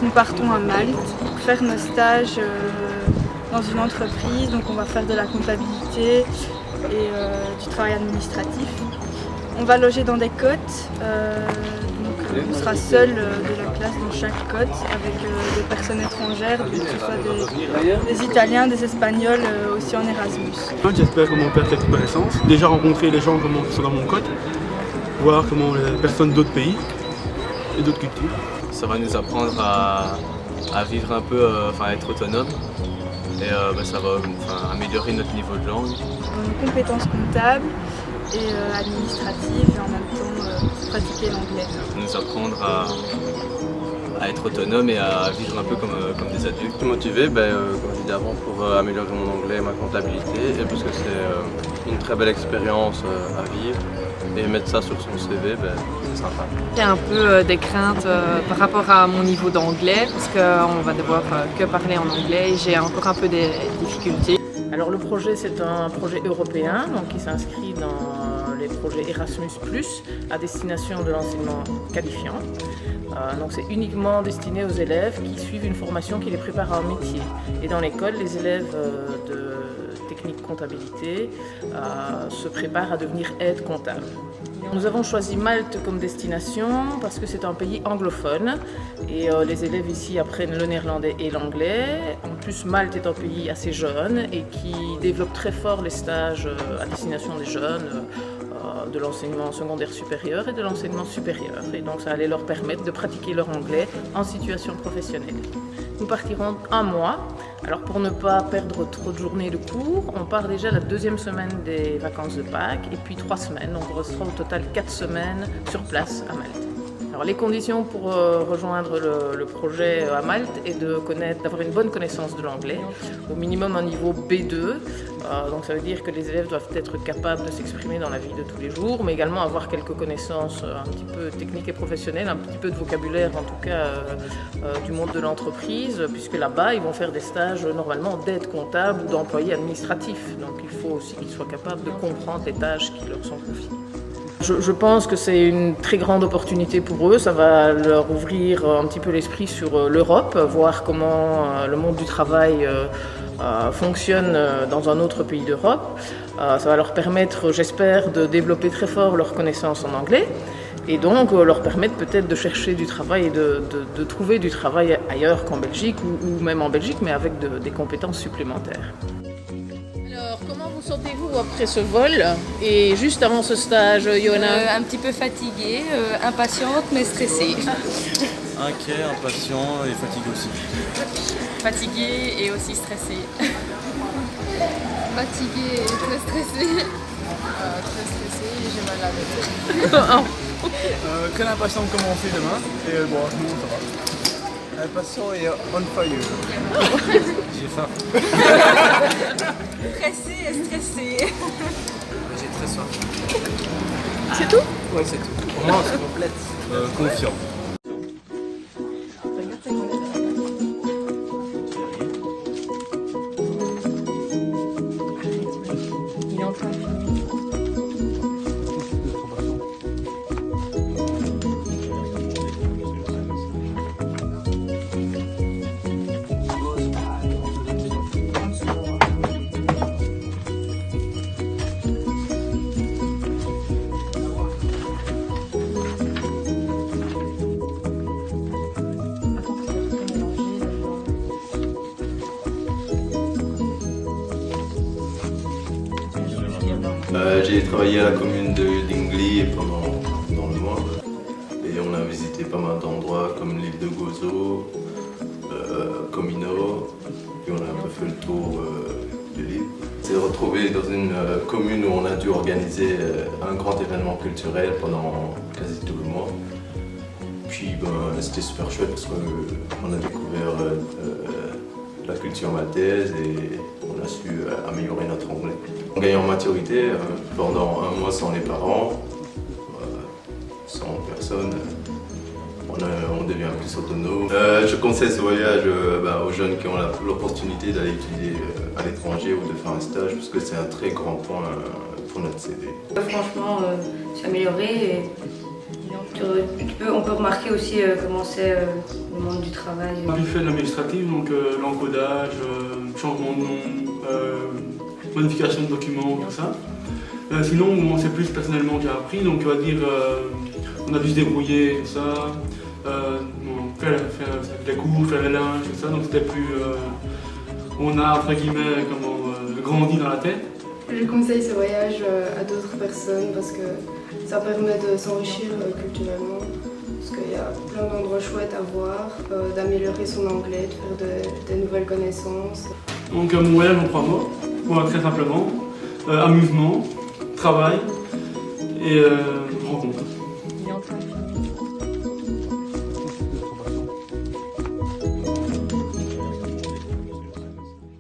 nous partons à Malte pour faire nos stages dans une entreprise. Donc on va faire de la comptabilité et du travail administratif. On va loger dans des côtes, donc on sera seul de la classe dans chaque côte avec des personnes étrangères, que ce soit des Italiens, des Espagnols, aussi en Erasmus. J'espère comment faire quelques connaissances, déjà rencontrer les gens qui sont dans mon côte, voir comment les personnes d'autres pays et d'autres cultures. Ça va nous apprendre à vivre un peu, à être autonome et ça va améliorer notre niveau de langue. Nos compétences comptables et administratives et en même temps pratiquer l'anglais. Nous apprendre à être autonome et à vivre un peu comme des adultes. Je suis motivé, comme je disais avant, pour améliorer mon anglais et ma comptabilité et parce que c'est une très belle expérience à vivre et mettre ça sur son CV, c'est sympa. J'ai un peu des craintes par rapport à mon niveau d'anglais parce qu'on va devoir que parler en anglais et j'ai encore un peu des difficultés. Alors le projet, c'est un projet européen donc qui s'inscrit dans les projets Erasmus+, à destination de l'enseignement qualifiant. Donc c'est uniquement destiné aux élèves qui suivent une formation qui les prépare à un métier. Et dans l'école, les élèves de technique comptabilité se préparent à devenir aide comptable. Nous avons choisi Malte comme destination parce que c'est un pays anglophone et les élèves ici apprennent le néerlandais et l'anglais. En plus, Malte est un pays assez jeune et qui développe très fort les stages à destination des jeunes de l'enseignement secondaire supérieur et de l'enseignement supérieur. Et donc ça allait leur permettre de pratiquer leur anglais en situation professionnelle. Nous partirons un mois. Alors pour ne pas perdre trop de journées de cours, on part déjà la deuxième semaine des vacances de Pâques et puis 3 semaines. Donc on restera au total 4 semaines sur place à Malte. Alors les conditions pour rejoindre le projet à Malte est d'avoir une bonne connaissance de l'anglais, au minimum un niveau B2. Donc ça veut dire que les élèves doivent être capables de s'exprimer dans la vie de tous les jours, mais également avoir quelques connaissances un petit peu techniques et professionnelles, un petit peu de vocabulaire en tout cas du monde de l'entreprise, puisque là-bas ils vont faire des stages normalement d'aide comptable ou d'employés administratifs. Donc il faut aussi qu'ils soient capables de comprendre les tâches qui leur sont confiées. Je pense que c'est une très grande opportunité pour eux, ça va leur ouvrir un petit peu l'esprit sur l'Europe, voir comment le monde du travail fonctionne dans un autre pays d'Europe. Ça va leur permettre, j'espère, de développer très fort leurs connaissances en anglais et donc leur permettre peut-être de chercher du travail et de trouver du travail ailleurs qu'en Belgique ou même en Belgique, mais avec des compétences supplémentaires. Alors, comment vous sentez-vous après ce vol et juste avant ce stage, Yona? Un petit peu fatiguée, impatiente mais stressée. Inquiet, impatient et fatigué aussi. Fatiguée et aussi stressée. Fatiguée et très stressée. Très stressée et j'ai mal à la tête. Très impatient de commencer demain et nous ça va. Impatient et on fire. J'ai faim. Pressée et stressée. J'ai très soif. C'est tout? Ouais, c'est tout. Pour moi, c'est complète. Confiant. Il est en train de finir. J'ai travaillé à la commune de Dingli dans le mois et on a visité pas mal d'endroits comme l'île de Gozo, Comino, puis on a un peu fait le tour de l'île. On s'est retrouvé dans une commune où on a dû organiser un grand événement culturel pendant quasi tout le mois. Puis c'était super chouette parce qu'on a découvert la culture maltaise et on a su améliorer notre anglais. On gagne en maturité pendant un mois sans les parents, sans personne, on devient plus autonome. Je conseille ce voyage aux jeunes qui ont l'opportunité d'aller étudier à l'étranger ou de faire un stage parce que c'est un très grand point pour notre CV. Franchement, je suis améliorée et On peut remarquer aussi comment c'est le monde du travail. J'ai fait de l'administratif, donc l'encodage, changement de nom, modification de documents, tout ça. Sinon, c'est plus personnellement que j'ai appris, donc on va dire on a dû se débrouiller, tout ça, faire des cours, faire le linge, tout ça, donc c'était plus... on a, entre guillemets, grandi dans la tête. Je conseille ce voyage à d'autres personnes parce que ça permet de s'enrichir culturellement, parce qu'il y a plein d'endroits chouettes à voir, d'améliorer son anglais, de faire de nouvelles connaissances. Donc mon voyage en 3 mots, très simplement, amusement, travail et rencontre.